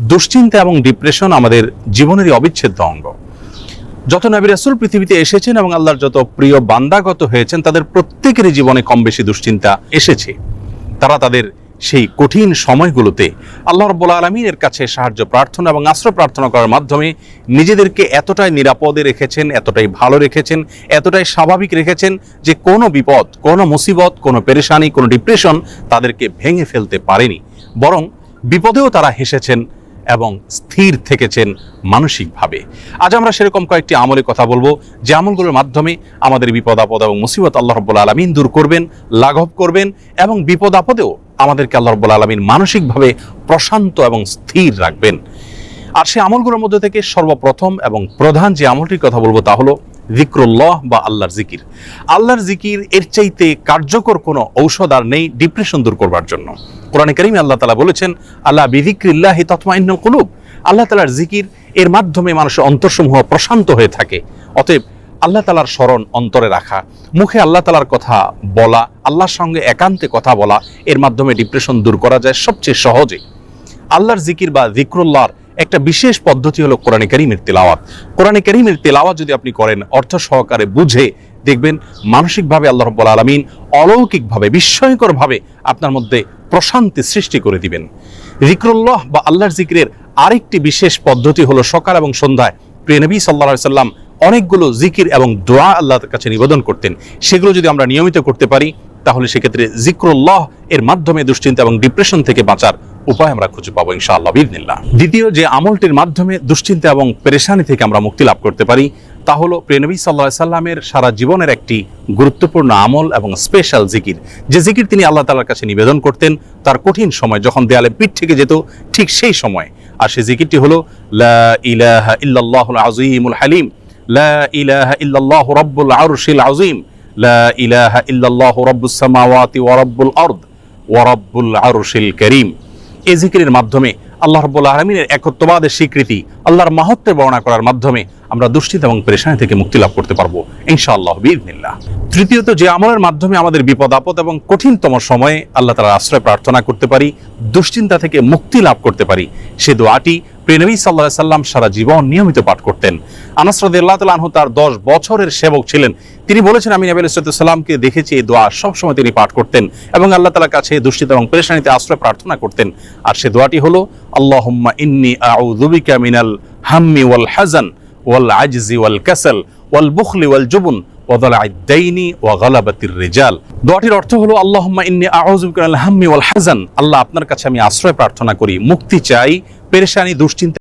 দুশ্চিন্তা এবং ডিপ্রেশন আমাদের জীবনেরই অবিচ্ছেদ্য অঙ্গ। যত নবী রাসূল পৃথিবীতে এসেছেন এবং আল্লাহর যত প্রিয় বান্দাগত হয়েছেন, তাদের প্রত্যেকেরই জীবনে কম বেশি দুশ্চিন্তা এসেছে। তারা তাদের সেই কঠিন সময়গুলোতে আল্লাহ রাব্বুল আলামিনের কাছে সাহায্য প্রার্থনা এবং আশ্রয় প্রার্থনা করার মাধ্যমে নিজেদেরকে এতটাই নিরাপদে রেখেছেন, এতটাই ভালো রেখেছেন, এতটাই স্বাভাবিক রেখেছেন যে কোনো বিপদ, কোনো মুসিবত, কোনো পেরেশানি, কোনো ডিপ্রেশন তাদেরকে ভেঙে ফেলতে পারেনি। বরং বিপদেও তারা হেসেছেন এবং স্থির থেকেছেন মানসিকভাবে। আজ আমরা সেরকম কয়েকটি আমলের কথা বলবো, যে আমলগুলোর মাধ্যমে আমাদের বিপদ আপদ এবং মুসিবত আল্লাহ রাব্বুল আলামিন দূর করবেন, লাঘব করবেন এবং বিপদ আপদেও আমাদেরকে আল্লাহ রাব্বুল আলামিন মানসিকভাবে প্রশান্ত এবং স্থির রাখবেন। আর সেই আমলগুলোর মধ্যে থেকে সর্বপ্রথম এবং প্রধান যে আমলটির কথা বলবো তা হলো যিকরুল্লাহ বা আল্লাহর জিকির। আল্লাহর জিকির এর চাইতে কার্যকর কোনো ঔষধ আর নেই ডিপ্রেশন দূর করবার জন্য। কোরআনে কারীমে আল্লাহ তাআলা বলেছেন, আলা বিযিকরিল্লাহি তাতমাইন্নুল কুলুব। আল্লাহ তাআলার জিকির এর মাধ্যমে মানুষের অন্তরসমূহ প্রশান্ত হয়ে থাকে। অতএব আল্লাহ তাআলার স্মরণ অন্তরে রাখা, মুখে আল্লাহ তাআলার কথা বলা, আল্লাহর সঙ্গে একান্তে কথা বলা, এর মাধ্যমে ডিপ্রেশন দূর করা যায় সবচেয়ে সহজে। আল্লাহর জিকির বা যিকরুল্লাহর একটা বিশেষ পদ্ধতি হলো কোরআনে কারীমের তেলাওয়াত। কোরআনে কারীমের তেলাওয়াত যদি আপনি করেন অর্থ সহকারে বুঝে, দেখবেন মানসিকভাবে আল্লাহ রাব্বুল আলামিন অলৌকিকভাবে, বিস্ময়করভাবে আপনার মধ্যে প্রশান্তি সৃষ্টি করে দিবেন। যিকরুল্লাহ বা আল্লাহর জিকিরের আরেকটি বিশেষ পদ্ধতি হলো সকাল এবং সন্ধ্যায় প্রিয় নবী সাল্লাল্লাহু আলাইহি সাল্লাম অনেকগুলো জিকির এবং দোয়া আল্লাহর কাছে নিবেদন করতেন। সেগুলো যদি আমরা নিয়মিত করতে পারি তাহলে সেক্ষেত্রে যিকরুল্লাহ এর মাধ্যমে দুশ্চিন্তা এবং ডিপ্রেশন থেকে বাঁচার উপায় আমরা খুঁজে পাবো ইনশাআল্লাহ বিইذনিল্লাহ। দ্বিতীয় যে আমলটির মাধ্যমে দুশ্চিন্তা এবং পেরেশানি থেকে আমরা মুক্তি লাভ করতে পারি তা হলো প্রিয় নবী সাল্লাল্লাহু আলাইহি সাল্লামের সারা জীবনের একটি গুরুত্বপূর্ণ আমল এবং স্পেশাল জিকির, যে জিকির তিনি আল্লাহ তাআলার কাছে নিবেদন করতেন তার কঠিন সময় যখন দেয়ালে পিঠ থেকে যেত ঠিক সেই সময়। আর সেই জিকিরটি হলো লা ইলাহা ইল্লাল্লাহুল আযীমুল হালিম, লা ইলাহা ইল্লাল্লাহু রাব্বুল আরশিল আযীম, লা ইলাহা ইল্লাল্লাহু রাব্বুস সামাওয়াতি ওয়া রাব্বুল আরদ ওয়া রাব্বুল আরশিল কারীম। এই জিকিরের মাধ্যমে আল্লাহ রাব্বুল আলামিনের একত্ববাদের স্বীকৃতি, আল্লাহর মাহাত্ম্যের বর্ণনা করার মাধ্যমে আমরা দুশ্চিন্তা এবং পেরেশানি থেকে মুক্তি লাভ করতে পারবো ইনশাআল্লাহ বিইذনিল্লাহ। তৃতীয়ত যে আমলের মাধ্যমে আমাদের বিপদ আপদ এবং কঠিনতম সময়ে আল্লাহ তাআলার আশ্রয় প্রার্থনা করতে পারি, দুশ্চিন্তা থেকে মুক্তি লাভ করতে পারি, সে দোয়াটি প্রিয় নবী সাল্লাল্লাহু আলাইহি সাল্লাম সারা জীবন নিয়মিত পাঠ করতেন। আনাস রাদিয়াল্লাহু তাআলা আনহু তার 10 বছরের সেবক ছিলেন। তিনি বলেছেন, আমি নবী আলাইহিস সালামকে দেখেছি এই দোয়া সবসময় তিনি পাঠ করতেন এবং আল্লাহ তাআলার কাছে দুশ্চিন্তা এবং পেরেশানিতে আশ্রয় প্রার্থনা করতেন। আর সে দোয়াটি হলো আল্লাহুম্মা ইন্নী আউযু বিকা মিনাল হাম্মি ওয়াল হাযান ওয়াল আজজি ওয়াল কাসাল ওয়াল বুখলি ওয়াল জুবন ওয়া দালা'আদ দাইনি ওয়া গালাবাতির রিজাল। দোয়াটির অর্থ হলো আল্লাহুম্মা ইন্নী আউযু বিকা মিনাল হাম্মি ওয়াল হাযান। আল্লাহ আপনার কাছে আমি আশ্রয় প্রার্থনা করি, মুক্তি চাই পেরেশানি, দুশ্চিন্তা